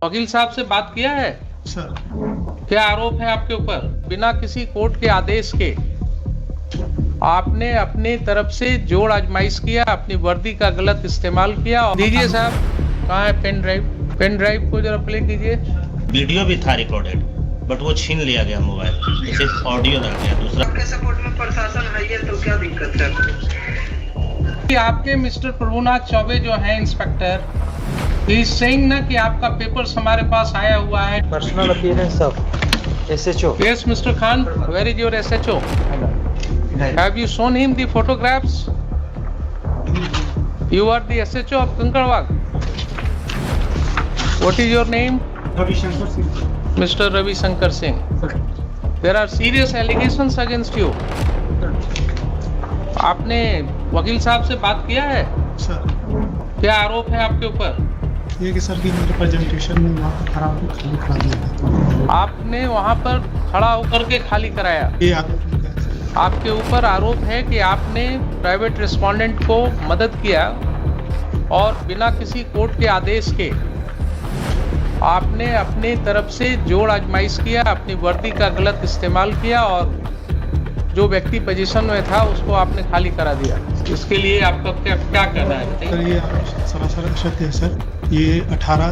वकील साहब से बात किया है सर। क्या आरोप है आपके ऊपर? बिना किसी कोर्ट के आदेश के आपने अपनी तरफ से जोड़ आजमाइश किया, अपनी वर्दी का गलत इस्तेमाल किया। दीजिए साहब, कहाँ है पेन ड्राइव? पेन ड्राइव को जरा प्ले कीजिए। वीडियो भी था रिकॉर्डेड, बट वो छीन लिया गया मोबाइल, तो सिर्फ ऑडियो रह गया। दूसरा आपके सपोर्ट में प्रशासन है, ये तो क्या दिक्कत है? आपके मिस्टर प्रभुनाथ चौबे जो है इंस्पेक्टर, ही सेइंग ना कि आपका पेपर्स हमारे पास आया हुआ है। Personal appearance of SHO. Yes mister Khan, where is your SHO? Have you shown him the photographs? You are the SHO of Kankarwag. What is your name? Ravi Shankar Singh. Mr. Ravi Shankar Singh. There are serious allegations against you. आपने वकील साहब से बात किया है? Sir, क्या आरोप है आपके ऊपर? ये कि सर कि मेरे प्रेजेंटेशन में वहाँ पर खड़ा होकर खाली करा दिया। आपने वहाँ पर खड़ा होकर के खाली कराया। ये आरोप लगा है सर। आपके ऊपर आरोप है कि आपने प्राइवेट रिस्पोंडेंट को मदद किया और बिना किसी कोर्ट के आदेश के आपने अपनी तरफ से जोड़ आजमाइश किया, अपनी वर्दी का गलत इस्तेमाल किया और जो व्यक्ति पोजीशन में था उसको आपने खाली करा दिया। इसके लिए आपका क्या कहना है? सर ये सरासर असत्य है सर। ये 18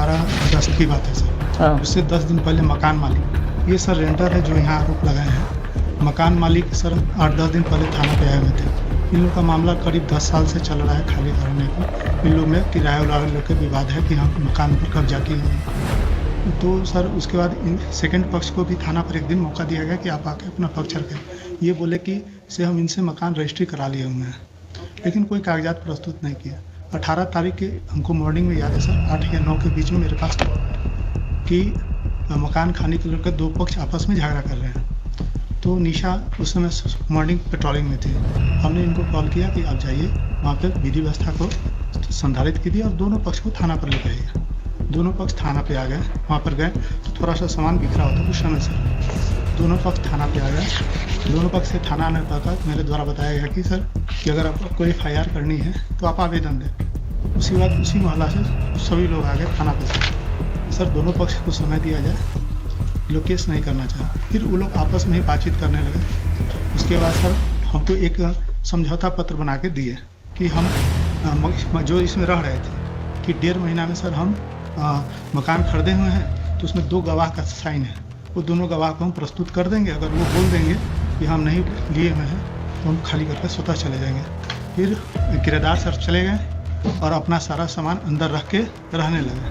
अगस्त की बात है सर। उससे 10 दिन पहले मकान मालिक, ये सर रेंटर है जो यहाँ आरोप लगाए हैं। मकान मालिक सर 8-10 दिन पहले थाना पे आए हुए थे। इन लोग का मामला करीब 10 साल से चल रहा है खाली करने का। इन लोग में किराया वाले लोग के विवाद है कि हम मकान पर कब्जा किए हैं। तो सर उसके बाद इन सेकंड पक्ष को भी थाना पर एक दिन मौका दिया गया कि आप आके अपना पक्ष रखें। ये बोले कि से हम इनसे मकान रजिस्ट्री करा लिए हुए हैं, लेकिन कोई कागजात प्रस्तुत नहीं किया। 18 तारीख के हमको मॉर्निंग में याद है सर, 8 या 9 के बीच में मेरे पास कि मकान खाने के लेकर दो पक्ष आपस में झगड़ा कर रहे हैं। तो निशा उस समय मॉर्निंग पेट्रोलिंग में थी। हमने इनको कॉल किया कि आप जाइए वहाँ पर विधि व्यवस्था को संधारित कीजिए और दोनों पक्ष को थाना पर लेकर आइए। दोनों पक्ष थाना पे आ गए। वहाँ पर गए तो थोड़ा सा सामान बिखरा होता कुछ समय से। दोनों पक्ष थाना पे आ गए। दोनों पक्ष से थाना आने पर मेरे द्वारा बताया गया कि सर कि अगर आपको कोई FIR करनी है तो आप आवेदन दें। उसी बात उसी मोहल्ला से सभी लोग आ गए थाना पे। सर दोनों पक्ष को समय दिया जाए, लोग केस नहीं करना चाहे। फिर वो लोग आपस में ही बातचीत करने लगे। उसके बाद सर हमको एक समझौता पत्र बना के दिए कि हम जो इसमें रह रहे थे कि 1.5 महीना में सर हम मकान खरीदे हुए हैं, तो उसमें 2 गवाह का साइन है। वो दोनों गवाह को हम प्रस्तुत कर देंगे। अगर वो बोल देंगे कि हम नहीं लिए हुए हैं तो हम खाली करके स्वतः चले जाएंगे। फिर किराएदार सर चले गए और अपना सारा सामान अंदर रख के रहने लगे।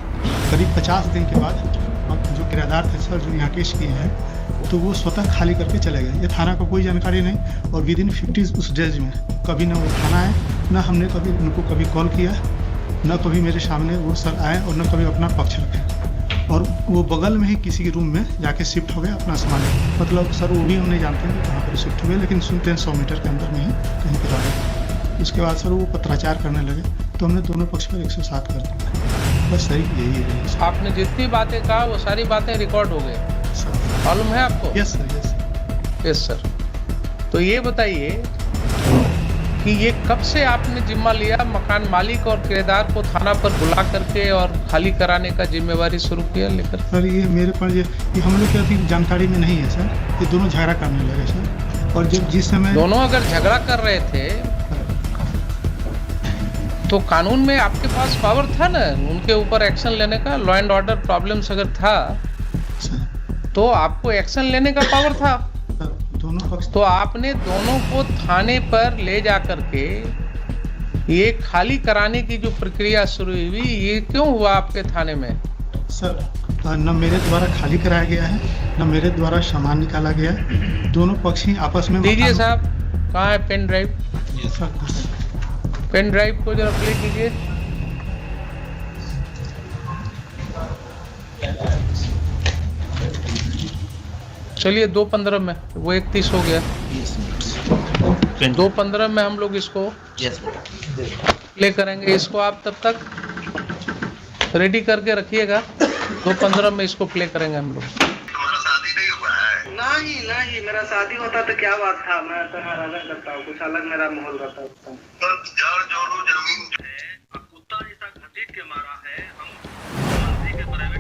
करीब 50 दिन के बाद जो किराएदार थे सर जो यहाँ केस किए हैं, तो वो स्वतः खाली करके चले गए। ये थाना को कोई जानकारी नहीं और विदिन 50 उस डेज में कभी ना वो थाना आए, ना हमने कभी उनको कभी कॉल किया, न कभी मेरे सामने वो सर आए और न कभी अपना पक्ष रखे। और वो बगल में ही किसी के रूम में जाके शिफ्ट हो गए अपना सामान। मतलब सर वो भी हम नहीं जानते हैं कहाँ पर शिफ्ट हो गए, लेकिन सुनते हैं 100 मीटर के अंदर में ही कहीं पर आ गए। उसके बाद सर वो पत्राचार करने लगे तो हमने दोनों पक्ष पर 107 कर दिया। बस सही यही है। आपने जितनी बातें कहा वो सारी बातें रिकॉर्ड हो गई, मालूम है आपको? Yes sir, yes yes sir. तो ये बताइए कि ये कब से आपने जिम्मा लिया मकान मालिक और किराएदार को थाना पर बुला करके और खाली कराने का जिम्मेवारी शुरू किया लेकर? सर ये मेरे पर ये हम लोग की अभी जानकारी में नहीं है सर। ये दोनों झगड़ा करने लगे सर। और जब जिस समय दोनों अगर झगड़ा कर रहे थे तो कानून में आपके पास पावर था ना उनके ऊपर एक्शन लेने का। लॉ एंड ऑर्डर प्रॉब्लम्स अगर था तो आपको एक्शन लेने का पावर था। दोनों पक्ष तो आपने दोनों को थाने पर ले जा करके ये खाली कराने की जो प्रक्रिया शुरू हुई, ये क्यों हुआ आपके थाने में? सर न मेरे द्वारा खाली कराया गया है, न मेरे द्वारा सामान निकाला गया है। दोनों पक्ष ही आपस में। दीजिए साहब, कहाँ है pen drive? Sir pen drive को जरा प्ले कीजिए। चलिए 2:15 में, वो 31 हो गया। 2:15 में हम लोग इसको प्ले करेंगे। इसको आप तब तक रेडी करके रखिएगा। 2:15 में इसको प्ले करेंगे हम लोग। तुम्हारा शादी नहीं हुआ है? नहीं, मेरा शादी होता तो क्या बात था। मैं तो राजा करता हूँ, कुछ अलग मेरा माहौल रहता है। तो जड़ जोड़ो जमीन है, कुत्ता जैसा घसीट के मारा है। हम के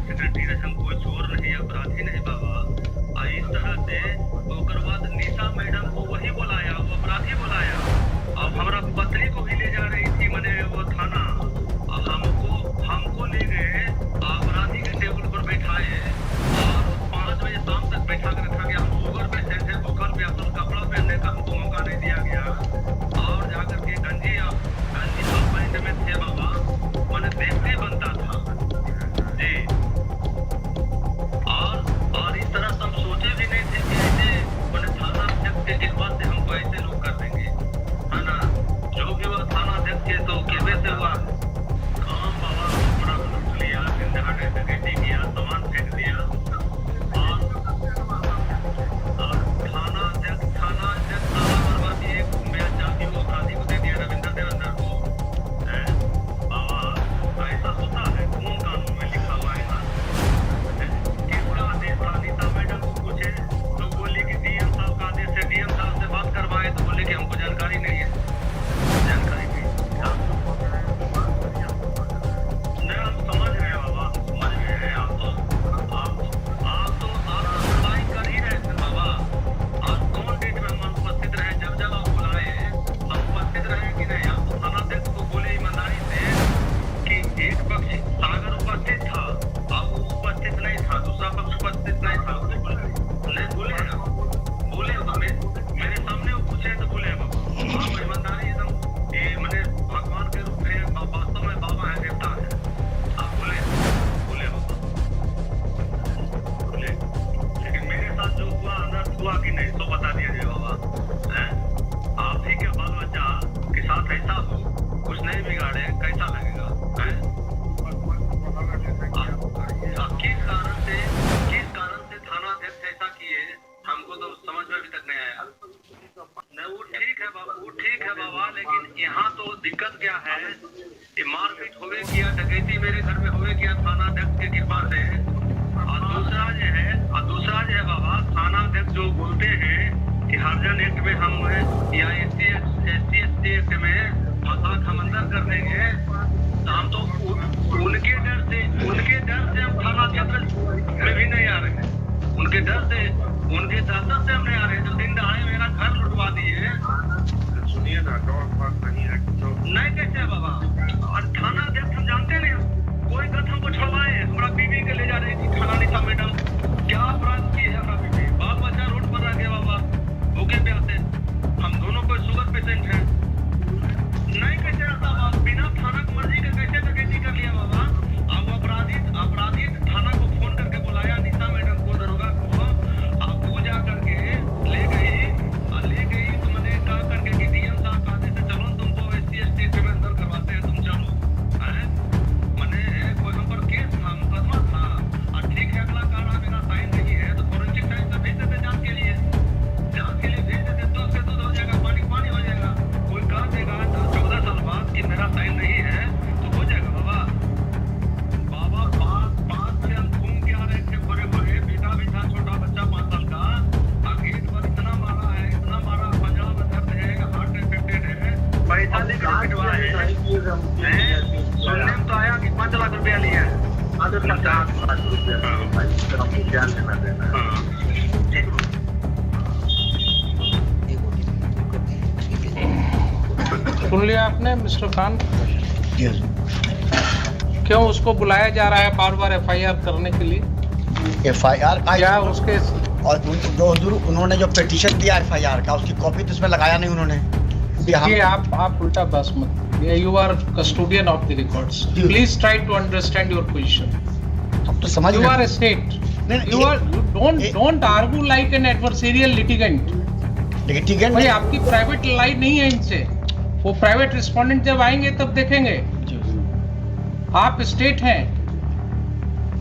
हुआ कि नहीं तो बता दीजिए बाबा। हैं? आप ही के बाल बच्चा के साथ ऐसा हो, कुछ नहीं बिगाड़े, कैसा लगेगा? हैं? किस कारण से थाना अध्यक्ष ऐसा किए, हमको तो समझ में अभी तक नहीं आया। नहीं, वो ठीक है बाबा, लेकिन यहाँ तो दिक्कत क्या है, ये मारपीट होवे किया, डकैती मेरे घर में होवे किया थाना अध्यक्ष के कृपा से। और दूसरा जो है बाबा, थाना अध्यक्ष जो बोलते हैं कि हरिजन एक्ट में हम या SC ST एक्ट में मसाक हम अंदर कर देंगे, तो हम तो उनके डर से हम थाना अध्यक्ष में भी नहीं आ रहे हैं। उनके डर से हम नहीं आ रहे हैं। जो दिन दहाड़े मेरा घर लुटवा दिए, सुनिए ना, नहीं कैसे है बाबा। और थाना अध्यक्ष हम जानते नहीं, कोई गत हमको छुड़वाए, हमारा बीबी के ले जा रही थी थाना नीता मैडम, क्या अपराध की है हमारा बीबी, बाल बच्चा रोड पर रह गया बाबा, भूखे प्यासे, हम दोनों कोई शुगर पेशेंट हैं। नहीं कैसे रहता बाबा, बिना थाना की मर्जी के कैसे डकैती कर लिया बाबा। अब अपराधी थाना को फोन करके बुलाया, नीता मैडम को, दरोगा को, आप वो जा करके ले गई तो मैंने कहा करके कि DM साहब कहते थे चलो तुमको SC ST में अंदर करवाते हैं, तुम चलो। मैंने कोई हम पर केस था, मुकदमा था, और ठीक है अगला कारा मेरा साइन नहीं है तो फोरेंसिक साइंस से भेज देते जांच के लिए भेज देते, तो उससे दूध हो जाएगा, पानी हो जाएगा। कोई कह देगा 14 साल बाद कि मेरा साइन नहीं है तो हो जाएगा बाबा। पाँच से हम घूम के आ रहे थे, बड़े बेटा भी था, छोटा बच्चा 5 साल का, गेट पर इतना मारा, पंजाब में दर्द है, हार्ट इन्फेक्टेड है, पैसा लेकर पिटवाए हैं। सुनने में तो आया कि 5 लाख रुपया लिया है। 5 लाख रुपया ध्यान देना देना। सुन लिया आपने मिस्टर खान? क्यों उसको बुलाया जा रहा है बार बार FIR करने के लिए? FIR का क्या उसके और उन्होंने जो पिटीशन दिया FIR का, उसकी कॉपी तो इसमें लगाया नहीं उन्होंने। ये आप उल्टा बस मत, you are custodian of the records, please try to understand your position. अब तो समझ you are a state, you don't argue like an adversarial litigant. भाई आपकी प्राइवेट लड़ाई नहीं है इनसे, वो प्राइवेट रिस्पोंडेंट जब आएंगे तब देखेंगे। आप स्टेट हैं,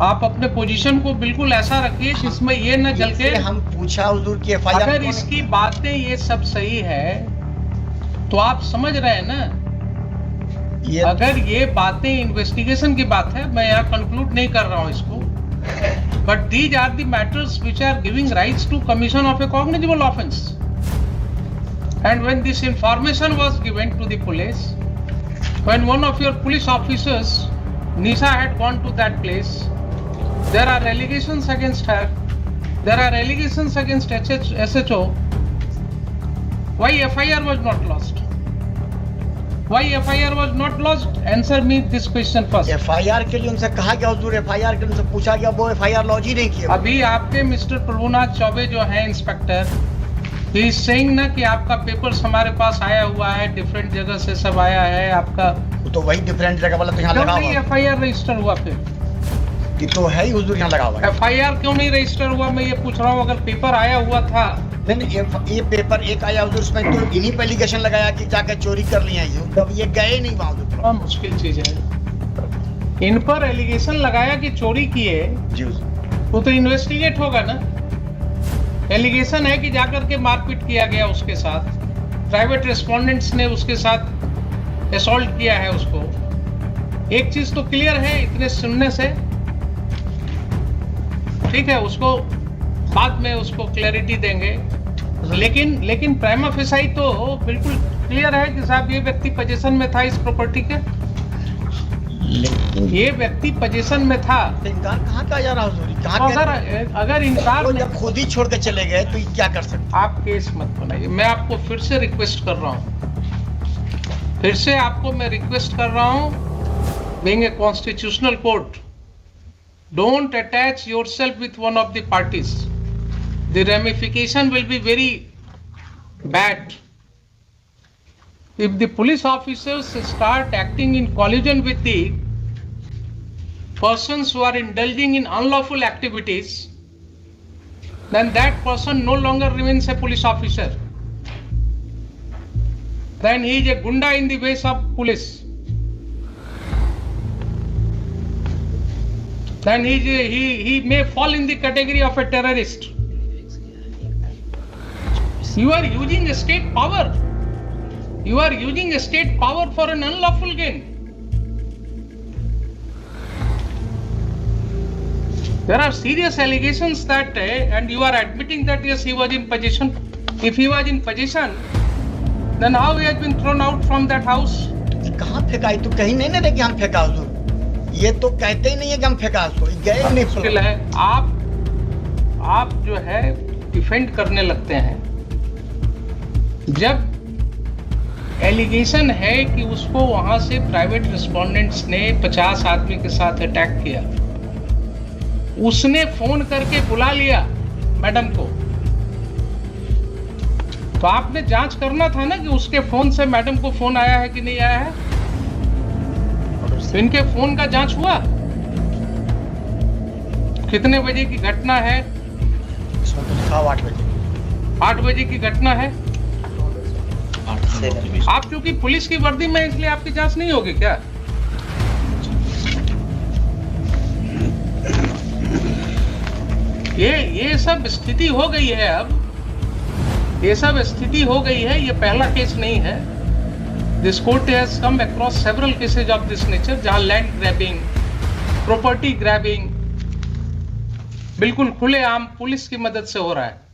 आप अपने पोजीशन को बिल्कुल ऐसा रखिए जिसमें ये न जल के हम पूछा हुजूर की FIR, अगर इसकी बातें ये सब सही है तो आप समझ रहे हैं ना, अगर ये बातें इन्वेस्टिगेशन की बात है, मैं यहाँ कंक्लूड नहीं कर रहा हूँ इसको, but these are the matters which are giving rights to commission of a cognizable offence. And when this information was given to the police, when one of your police officers, Nisha, had gone to that place, there are allegations against her, there are allegations against SHO. Why FIR was not lodged? Why FIR was not lodged? Answer me this question first. FIR के लिए उनसे कहा गया हुजूर, FIR के लिए उनसे पूछा गया, वो FIR लॉन्च ही नहीं किया। अभी आपके मिस्टर प्रभुनाथ चौबे जो हैं इंस्पेक्टर, ही इज सेइंग ना कि आपका पेपर्स हमारे पास आया हुआ है, डिफरेंट जगह से सब आया है आपका, तो वही डिफरेंट जगह वाला तो यहाँ लगा हुआ है। FIR रजिस्टर हुआ फिर? ये तो है ही हुजूर, यहाँ लगा हुआ है। FIR क्यों नहीं रजिस्टर हुआ, मैं ये पूछ रहा हूँ। अगर पेपर आया हुआ था, नहीं ये पेपर एक आया हुजूर, उसमें तो इन्हीं पे एलिगेशन लगाया कि जाके चोरी कर लिया है, तब ये गए नहीं वहाँ। बहुत मुश्किल चीज है, इन पर एलिगेशन लगाया कि चोरी किए, वो तो इन्वेस्टिगेट होगा ना। एलिगेशन है कि जाकर के मारपीट किया गया उसके साथ, प्राइवेट रेस्पोंडेंट्स ने उसके साथ असॉल्ट किया है उसको। एक चीज तो क्लियर है इतने सुनने से, ठीक है, उसको बाद में उसको क्लैरिटी देंगे, लेकिन प्राइमा फेसाई तो बिल्कुल क्लियर है कि साहब ये व्यक्ति पोजीशन में था इस प्रॉपर्टी के, ये व्यक्ति पोजीशन में था। इनकार कहाँ का जा रहा हुजूर? अगर इनकार जब खुद ही छोड़ के चले गए तो क्या कर सकते? आप केस मत बनाइए, मैं आपको फिर से रिक्वेस्ट कर रहा हूँ, मैं रिक्वेस्ट कर रहा हूँ, being a constitutional court, don't attach yourself with one of the parties. The ramification will be very bad. If the police officers start acting in collusion with the persons who are indulging in unlawful activities, then that person no longer remains a police officer. Then he is a gunda in the ways of police. Then he may fall in the category of a terrorist. You are using state power. You are using state power for an unlawful gain. There are serious allegations that, and you are admitting that yes, he was in possession. If he was in possession, then how he has been thrown out from that house? कहाँ फेंका है? तू कहीं नहीं ना कि हम फेंका उसको। ये तो कहते ही नहीं है कि हम फेंका उसको। गए नहीं। मुश्किल है। आप जो है डिफेंड करने लगते हैं। जब एलिगेशन है कि उसको वहां से प्राइवेट रिस्पोंडेंट्स ने 50 आदमी के साथ अटैक किया, उसने फोन करके बुला लिया मैडम को, तो आपने जांच करना था ना कि उसके फोन से मैडम को फोन आया है कि नहीं आया है। इनके फोन का जांच हुआ? कितने बजे की घटना है? 8 बजे। 8 बजे की घटना है। आप क्योंकि पुलिस की वर्दी में इसलिए आपकी जांच नहीं होगी क्या? ये सब स्थिति हो गई है। अब ये सब स्थिति हो गई है। ये पहला केस नहीं है। This court has come across several cases of this nature, जहां लैंड ग्रैबिंग, प्रॉपर्टी ग्रैबिंग बिल्कुल खुलेआम पुलिस की मदद से हो रहा है।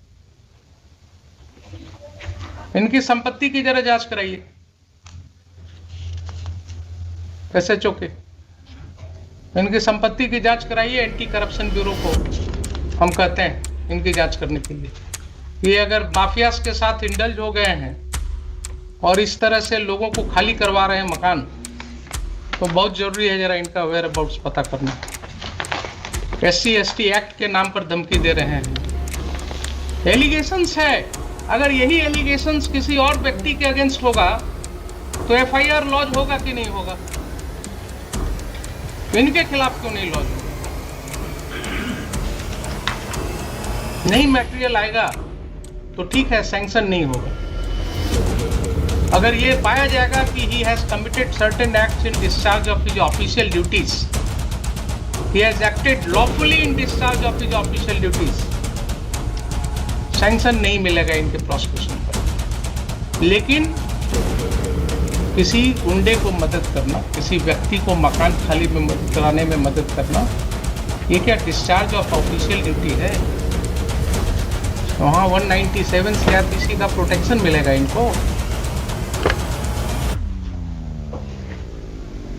इनकी संपत्ति की जरा जांच कराइए SHO के। इनकी संपत्ति की जांच कराइए। एंटी करप्शन ब्यूरो को हम कहते हैं इनकी जांच करने के लिए। ये अगर माफियाज के साथ इंडल्ज हो गए हैं और इस तरह से लोगों को खाली करवा रहे हैं मकान, तो बहुत जरूरी है जरा इनका वेयर अबाउट्स पता करना। SC/ST एक्ट के नाम पर धमकी दे रहे हैं। एलिगेशंस है। अगर यही एलिगेशंस किसी और व्यक्ति के अगेंस्ट होगा तो FIR लॉन्च होगा कि नहीं होगा? इनके खिलाफ क्यों नहीं लॉन्च होगा? नहीं मटेरियल आएगा तो ठीक है, सैंक्शन नहीं होगा। अगर ये पाया जाएगा कि he has committed certain acts in discharge of his official duties, he has acted lawfully in discharge of his official duties, sanction नहीं मिलेगा इनके प्रोसिक्यूशन पर। लेकिन किसी गुंडे को मदद करना, किसी व्यक्ति को मकान खाली में मदद कराने में मदद करना, ये क्या डिस्चार्ज ऑफ ऑफिशियल ड्यूटी है? वहाँ 197 CRPC का प्रोटेक्शन मिलेगा इनको।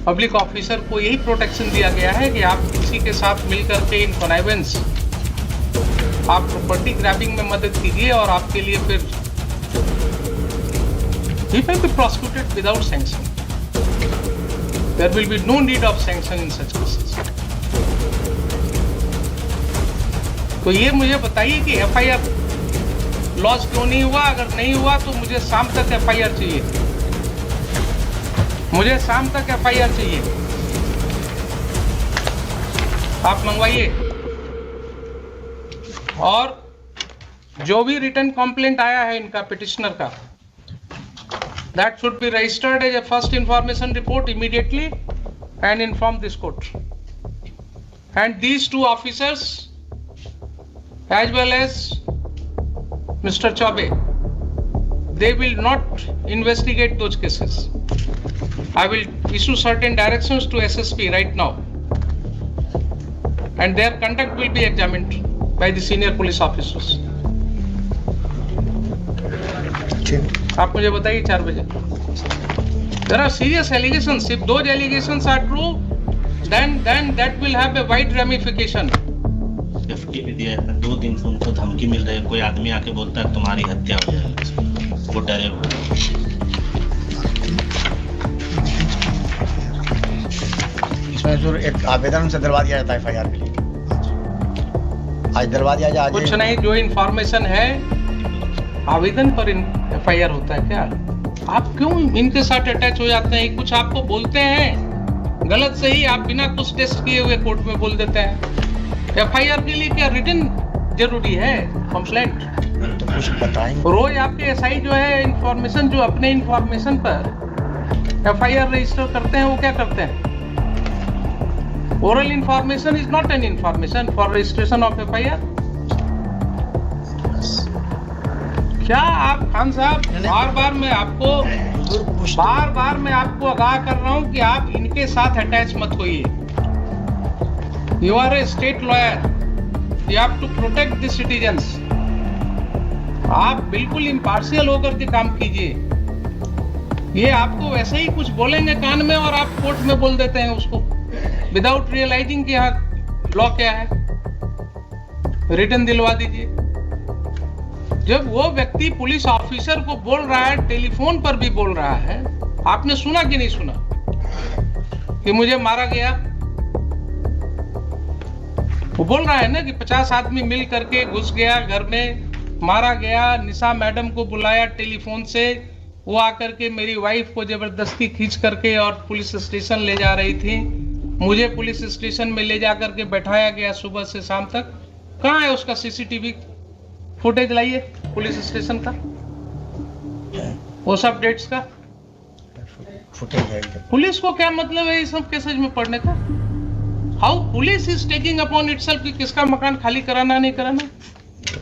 पब्लिक ऑफिसर को यही प्रोटेक्शन दिया गया है कि आप किसी के साथ मिलकर के इन कॉनाइवेंस, आप प्रॉपर्टी ग्रैबिंग में मदद कीजिए और आपके लिए फिर he may be prosecuted without sanction. There will be no need of sanction in such cases. तो ये मुझे बताइए कि FIR लॉस क्यों नहीं हुआ? अगर नहीं हुआ तो मुझे शाम तक FIR चाहिए। मुझे शाम तक FIR चाहिए। आप मंगवाइए। और जो भी रिटर्न कंप्लेंट आया है इनका पिटिशनर का, that should be registered as a first information report immediately and inform this court. And these two officers as well as Mr. Chaube, they will not investigate those cases. I will issue certain directions to SSP right now, and their conduct will be examined by the senior police officers. आप मुझे बताइए 4 बजे। There are serious allegations. If those allegations are true, then that will have a wide ramification. FT भी दिया है। 2 दिन से उनको धमकी मिल रही है। कोई आदमी आके बोलता है तुम्हारी हत्या हो जाएगी, वो डरे हुए। इसमें जो एक आवेदन से दिलवा दिया जाता है FIR के लिए। आज दिलवा दिया जाए। कुछ नहीं, जो इंफॉर्मेशन है आवेदन पर FIR होता है क्या? आप क्यों इनके साथ अटैच हो जाते हैं? कुछ आपको बोलते हैं गलत सही, आप बिना कुछ टेस्ट किए हुए कोर्ट में बोल देते हैं। FIR के लिए क्या रिटन जरूरी है कंप्लेंट? तो कुछ बताएंगे। रोज आपके एसआई जो है इंफॉर्मेशन, जो अपने इंफॉर्मेशन पर एफआईआर रजिस्टर करते हैं, वो क्या करते हैं? Oral information is not an information for registration of FIR. क्या आप खान साहब, बार बार मैं आपको आगाह कर रहा हूं कि आप इनके साथ अटैच मत होइए। You are a state lawyer, you have to protect the citizens. आप बिल्कुल इम्पार्शियल होकर के काम कीजिए। ये आपको वैसे ही कुछ बोलेंगे कान में और आप कोर्ट में बोल देते हैं उसको, विदाउट रियलाइजिंग कि यहाँ लॉ क्या है। रिटर्न दिलवा दीजिए। जब वो व्यक्ति पुलिस ऑफिसर को बोल रहा है, टेलीफोन पर भी बोल रहा है, आपने सुना कि नहीं सुना कि मुझे मारा गया? वो बोल रहा है ना कि 50 आदमी मिल करके घुस गया घर में, मारा गया। निशा मैडम को बुलाया टेलीफोन से, वो आकर के मेरी वाइफ को जबरदस्ती खींच करके और पुलिस स्टेशन ले जा रही थी। मुझे पुलिस स्टेशन में ले जा करके बैठाया गया सुबह से शाम तक। कहाँ है उसका सीसीटीवी फुटेज? लाइए पुलिस स्टेशन का, वो सब डेट्स का फुटेज है। पुलिस को क्या मतलब है इस सब केसेज में पढ़ने का? How police is taking upon itself कि किसका मकान खाली कराना नहीं कराना।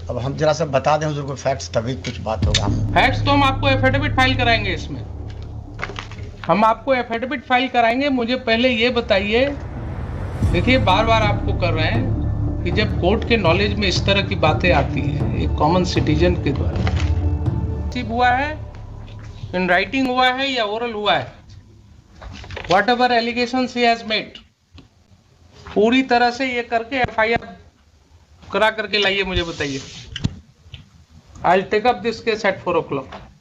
अब हम जरा सा बता दें हुजूर को फैक्ट्स, तभी कुछ बात होगा। फैक्ट्स तो हम आपको एफिडेविट फाइल कराएंगे। इसमें हम आपको एफिडेविट फाइल कराएंगे। मुझे पहले ये बताइए, देखिए बार बार आपको कर रहे हैं कि जब कोर्ट के नॉलेज में इस तरह की बातें आती हैं एक कॉमन सिटीजन के द्वारा, हुआ है, इन राइटिंग हुआ है या ओरल हुआ है, what ever allegations he has made, पूरी तरह से ये करके एफआईआर करा करके लाइए, मुझे बताइए। I will take up this case at 4 o'clock।